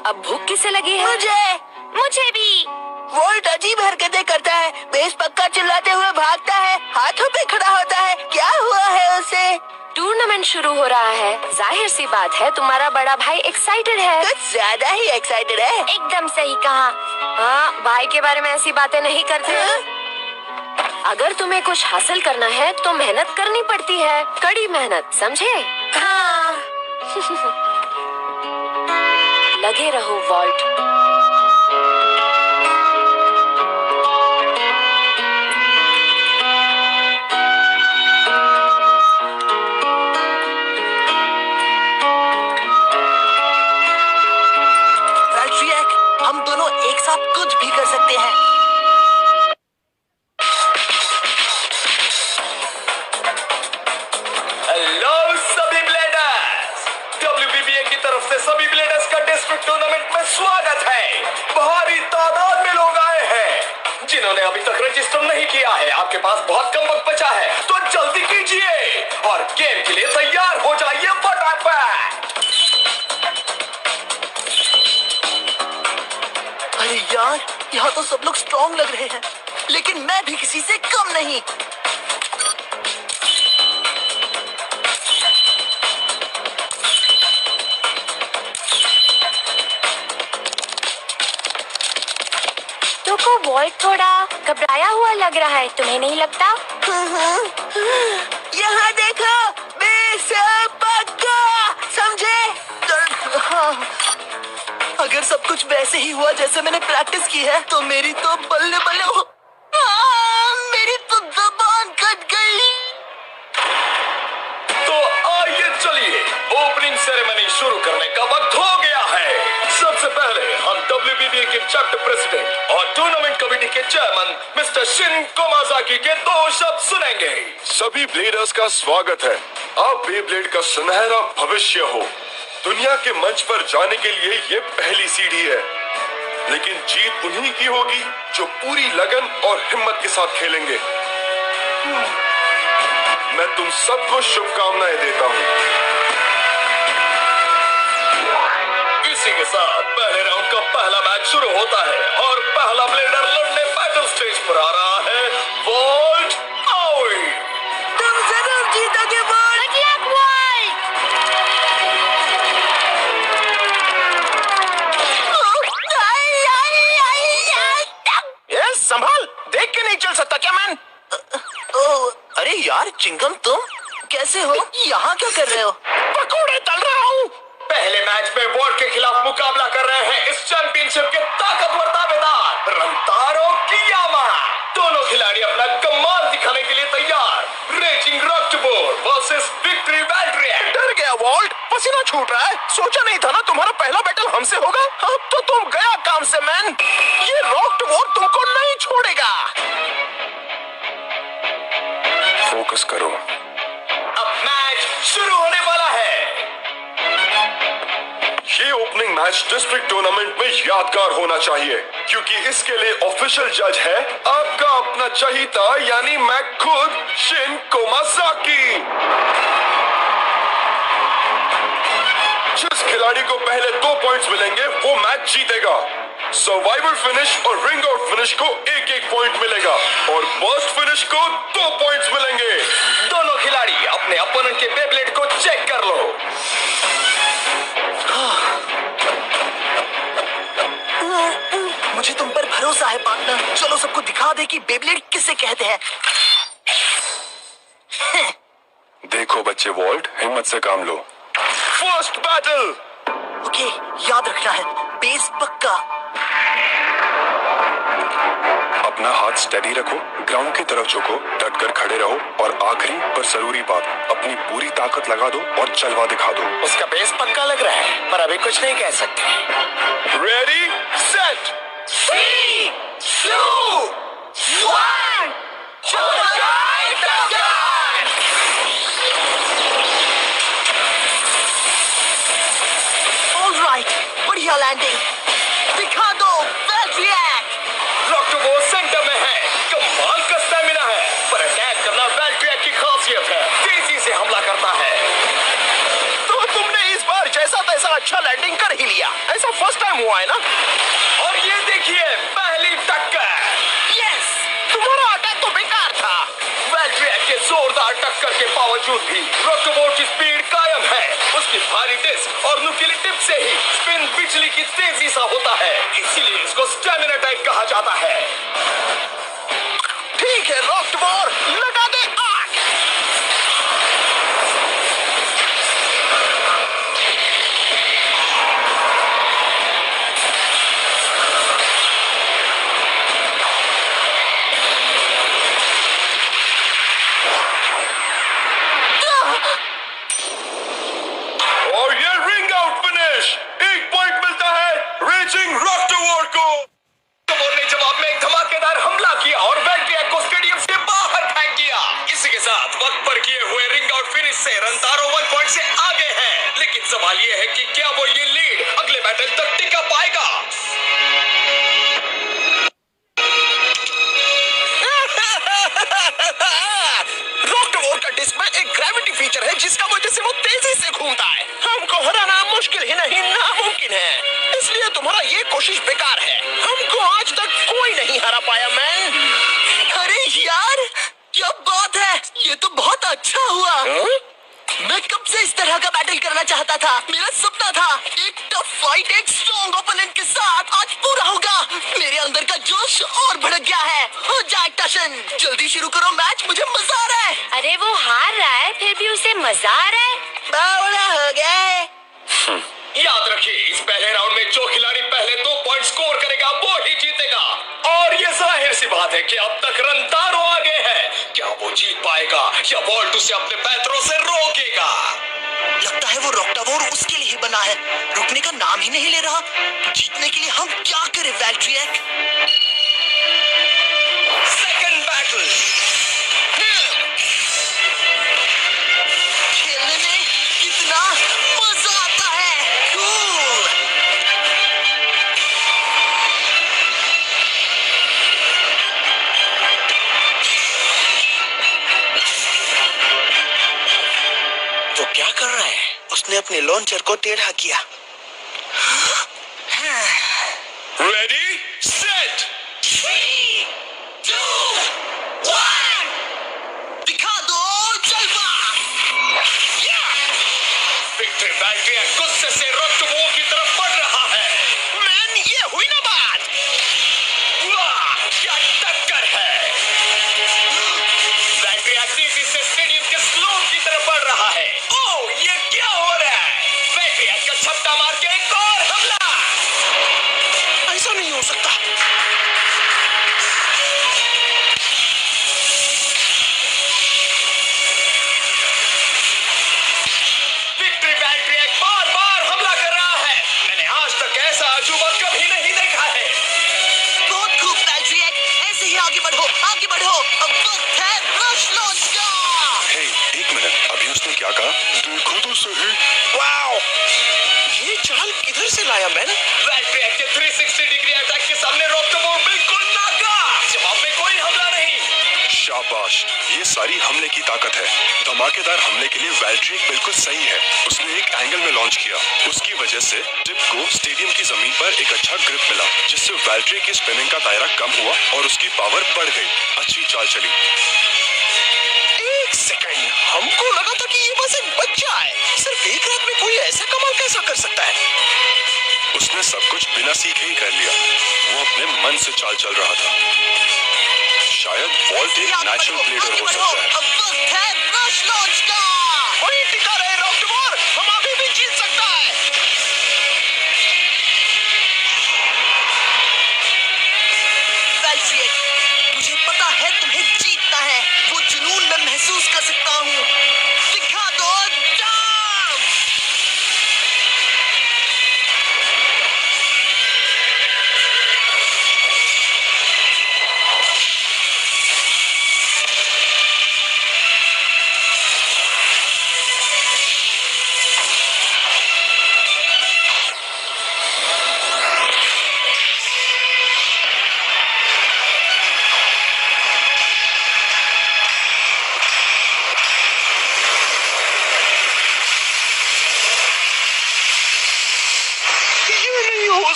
अब भूख किसे लगी है? मुझे भी। वोल्ट अजीब हरकतें करता है, बेस पक्का चिल्लाते हुए भागता है, हाथों पे खड़ा होता है। क्या हुआ है उसे? टूर्नामेंट शुरू हो रहा है, जाहिर सी बात है तुम्हारा बड़ा भाई एक्साइटेड है। कुछ ज्यादा ही एक्साइटेड है। एकदम सही कहा। हाँ, भाई के बारे में ऐसी बातें नहीं करते। अगर तुम्हें कुछ हासिल करना है तो मेहनत करनी पड़ती है, कड़ी मेहनत, समझे? हाँ। लगे रहो वॉल्ट। हम दोनों एक साथ कुछ भी कर सकते हैं। हेलो सभी ब्लेडर्स, WBBA की तरफ से सभी ब्लेडर्स का डिस्ट्रिक्ट टूर्नामेंट में स्वागत है। भारी तादाद में लोग आए हैं जिन्होंने अभी तक रजिस्टर नहीं किया है। आपके पास बहुत कम वक्त बचा है, तो जल्दी कीजिए और गेम के लिए तैयार हो जाइए फटाफट। अरे यार, यहाँ तो सब लोग स्ट्रॉन्ग लग रहे हैं, लेकिन मैं भी किसी से कम नहीं। तुमको वॉल्ट थोड़ा घबराया हुआ लग रहा है, तुम्हें नहीं लगता? यहाँ देखो, बेस पक्का, समझे? अगर सब कुछ वैसे ही हुआ जैसे मैंने प्रैक्टिस की है, तो मेरी तो बल्ले बल्ले हो। मेरी तो ज़बान कट गई। तो आइए चलिए, ओपनिंग सेरेमनी शुरू करने का वक्त हो गया है। सबसे पहले हम WBBA के चैप्टर प्रेसिडेंट और टूर्नामेंट कमेटी के चेयरमैन मिस्टर शिन कोमाजाकी के 2 शब्द सुनेंगे। सभी ब्लेडर्स का स्वागत है। आप बेब्लेड का सुनहरा भविष्य हो। दुनिया के मंच पर जाने के लिए ये पहली सीढ़ी है, लेकिन जीत उन्हीं की होगी जो पूरी लगन और हिम्मत के साथ खेलेंगे। मैं तुम सबको शुभकामनाएं देता हूँ। इसी के साथ पहले राउंड का पहला मैच शुरू होता है और पहला ब्लेडर लड़ने बैटल स्टेज पर आ रहा है वोल्ट आउई। तुम जरूर जीतोगे वोल्ट। संभाल, देख के नहीं चल सकता क्या मैन? अरे यार चिंगम, तुम कैसे हो? यहाँ क्या कर रहे हो? पकौड़े तल रहा हूँ। पहले मैच में वॉल्ट के खिलाफ मुकाबला कर रहे हैं इस चैंपियनशिप के ताकतवर दावेदार रंतारो कियामा। दोनों खिलाड़ी अपना कमाल दिखाने के लिए तैयार। रेजिंग रॉक्टबोर वर्सेस विक्ट्री वैल्ट्रियन। डर गया वॉल्ट, पसीना छूट रहा है। सोचा नहीं था ना तुम्हारा पहला बैटल हमसे होगा। अब तो तुम गया काम से मैन। ये रॉक्टबोर तुमको नहीं छोड़ेगा। फोकस करो। अब मैच शुरू होने वाला है। ये ओपनिंग मैच डिस्ट्रिक्ट टूर्नामेंट में यादगार होना चाहिए, क्योंकि इसके लिए ऑफिशियल जज है आपका अपना चहीता, यानी मैं खुद शिन कोमाजाकी। जिस खिलाड़ी को पहले 2 पॉइंट्स मिलेंगे वो मैच जीतेगा। सर्वाइवल फिनिश और रिंग आउट फिनिश को 1-1 पॉइंट मिलेगा और बर्स्ट फिनिश को 2 पॉइंट्स मिलेंगे। दोनों खिलाड़ी अपने अपोनेंट के बेब्लेड को चेक कर लो। मुझे तुम पर भरोसा है पार्टनर। चलो सबको दिखा दे कि बेब्लेड किसे कहते हैं। देखो बच्चे वॉल्ट, हिम्मत से काम लो। First battle. ओके, याद रखना है, बेस पक्का। अपना हाथ स्टेडी रखो, ग्राउंड की तरफ झुको, डट कर खड़े रहो और आखिरी पर जरूरी बात, अपनी पूरी ताकत लगा दो और जलवा दिखा दो। उसका बेस पक्का लग रहा है, पर अभी कुछ नहीं कह सकते। रेडी सेट 3, 2, 1 ऑलराइट, बढ़िया लैंडिंग। दिखा दो वैल्ट्रियन। रॉक्टबोर सेंटर में है, कमाल का स्टैमिना है, पर अटैक करना वैल्ट्रियन की खासियत है। तेजी से हमला करता है। तो तुमने इस बार जैसा तैसा अच्छा लैंडिंग कर ही लिया। ऐसा फर्स्ट टाइम हुआ है ना। और ये देखिए पहली टक्कर। यस, तुम्हारा अटैक तो बेकार था। वेल्ट्रियक के जोरदार टक्कर के बावजूद भी रॉकबोर्ड की स्पीड कायम है। उसकी भारी डिस्क और नुकीली टिप से ही स्पिन बिजली की तेजी सा होता है, इसीलिए इसको स्टैमिना टाइप कहा जाता है। ठीक है रॉकबोर्ड, लगा दे आग। और ये रिंग आउट फिनिश। एक पॉइंट मिलता है रेजिंग रॉकटोवर को। रॉकबोर्ड ने जवाब में एक धमाकेदार हमला किया और वेल्ट्रियक को स्टेडियम से बाहर फेंक दिया। इसी के साथ वक्त पर किए हुए रिंग आउट फिनिश से रंतारो 1 पॉइंट से आगे है। लेकिन सवाल ये है कि क्या वो ये लीड अगले बैटल तक टिका पाएगा। रॉकटोवर का डिस्क में एक ग्रेविटी फीचर है जिसका वजह से वो तेजी से घूमता है। हमको हराना मुश्किल ही नहीं नामुमकिन है, इसलिए तुम्हारा ये कोशिश बेकार है। हमको आज तक कोई नहीं हरा पाया मैन। अरे यार क्या बात है, ये तो बहुत अच्छा हुआ। मैं कब से इस तरह का बैटल करना चाहता था। मेरा सपना था एक टफ फाइट एक स्ट्रॉन्ग ओपोनेंट के साथ आज पूरा होगा। मेरे अंदर का जोश और भड़क गया है। हो जाए टशन, जल्दी शुरू करो मैच, मुझे मजा आ रहा है। अरे वो हार रहा है फिर भी उसे मजा आ रहा है। बावड़ा हो गया। याद रखिए इस पहले राउंड में जो खिलाड़ी पहले 2 पॉइंट स्कोर करेगा वो ही जीतेगा। और ये जाहिर सी बात है कि अब तक रंतारो आगे है। क्या वो जीत पाएगा या वॉल्ट उसे अपने पैरों से रोकेगा। लगता है वो रॉकटोवर उसके लिए बना है। रुकने का नाम ही नहीं ले रहा। जीतने के लिए हम क्या करें वेल्ट्रियक। Second battle. खेलने में कितना मजा आता है। Cool. वो क्या कर रहा है? उसने अपने लॉन्चर को टेढ़ा किया। रेडी सेट 3, 2, 1 दिखा दो जलवा। विक्ट्री वेल्ट्रियक गुस्से से रॉकटोवर की तरफ बढ़ रहा है। मैन ये हुई ना बात। वाह क्या टक्कर है। वेल्ट्रियक तेजी से स्टेडियम के स्लोप की तरफ बढ़ रहा है। ओह ये क्या हो रहा है। वेल्ट्रियक का छक्का मार के एक और हमला। ऐसा नहीं हो सकता। विक्ट्री वेल्ट्रियक बार-बार हमला कर रहा है। मैंने आज तक ऐसा अजूबा कभी नहीं देखा है। बहुत खूब वेल्ट्रियक, ऐसे ही आगे बढ़ो आगे बढ़ो। अब वक्त है रश लॉन्च का। हे, एक मिनट, अभी उसने क्या कहा? देखो तो सही। वाओ, ये चाल किधर से लाया मैंने? वेल्ट्रियक के 360 डिग्री अटैक के सामने रॉकटोवर बिल्कुल नाकाम। जवाब में कोई हमला नहीं। शाबाश, ये सारी हमले की ताकत है। धमाकेदार हमले के लिए वेल्ट्रियक बिल्कुल सही है। उसने एक एंगल में लॉन्च किया। उसकी वजह से टिप को स्टेडियम की जमीन पर एक अच्छा ग्रिप मिला, जिससे वेल्ट्रियक की स्पिनिंग का दायरा कम हुआ और उसकी पावर बढ़ गई। अच्छी चाल चली। एक सेकंड, हमको लगा था कि ये बस एक बच्चा है। सिर्फ एक रात में कोई ऐसा कमाल कैसा कर सकता है? उसने सब कुछ बिना सीखे ही कर लिया। वो अपने मन से चाल चल रहा था। शायद वॉल्ट एक नेचुरल प्लेयर हो सकता है। अब वक्त है रश लॉन्च का। वहीं टिका रहे रॉकटोवर, हम अभी भी जीत सकता है। वेल्ट्रियक, मुझे पता है तुम्हें जीतना है। वो जुनून मैं महसूस कर सकता हूँ। दिखा दो दम।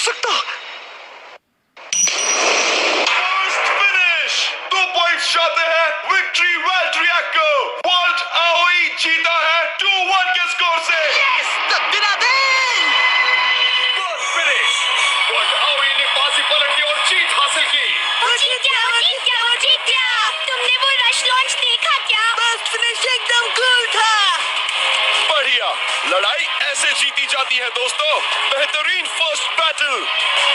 सकता। फर्स्ट फिनिश 2 पॉइंट्स जाते हैं विक्ट्री वेल्ट्रियक को। वर्ल्ड AOE जीता है 2-1 के स्कोर से। फर्स्ट फिनिश वर्ल्ड AOE ने बाजी पलट दी और जीत हासिल की। वो जीत गया। तुमने वो रश लॉन्च देखा क्या? फर्स्ट फिनिश एकदम कूल था। बढ़िया, लड़ाई ऐसे जीती जाती है दोस्तों। बेहतरीन फर्स्ट बैटल।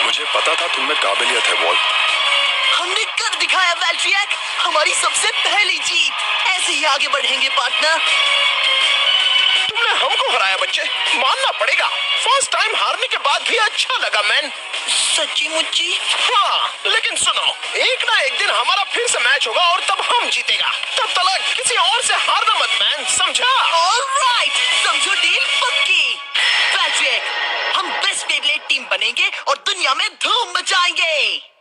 मुझे पता था तुम में काबिलियत है वॉल्ट। हमने कर दिखाया वेल्ट्रियक, हमारी सबसे पहली जीत। ऐसे ही आगे बढ़ेंगे पार्टनर। तुमने हमको हराया बच्चे, मानना पड़ेगा। फर्स्ट टाइम हारने के बाद भी अच्छा लगा मैन। सच्ची मुच्ची? हाँ, लेकिन सुनो, एक ना एक दिन हमारा फिर से मैच होगा और तब हम जीतेगा। तब तक किसी और से हारना मत मैन, समझा? ऑलराइट, समझो डील पक्की। वेल्ट्रियक, हम बेस्ट बेब्लेड टीम बनेंगे और दुनिया में धूम मचाएंगे।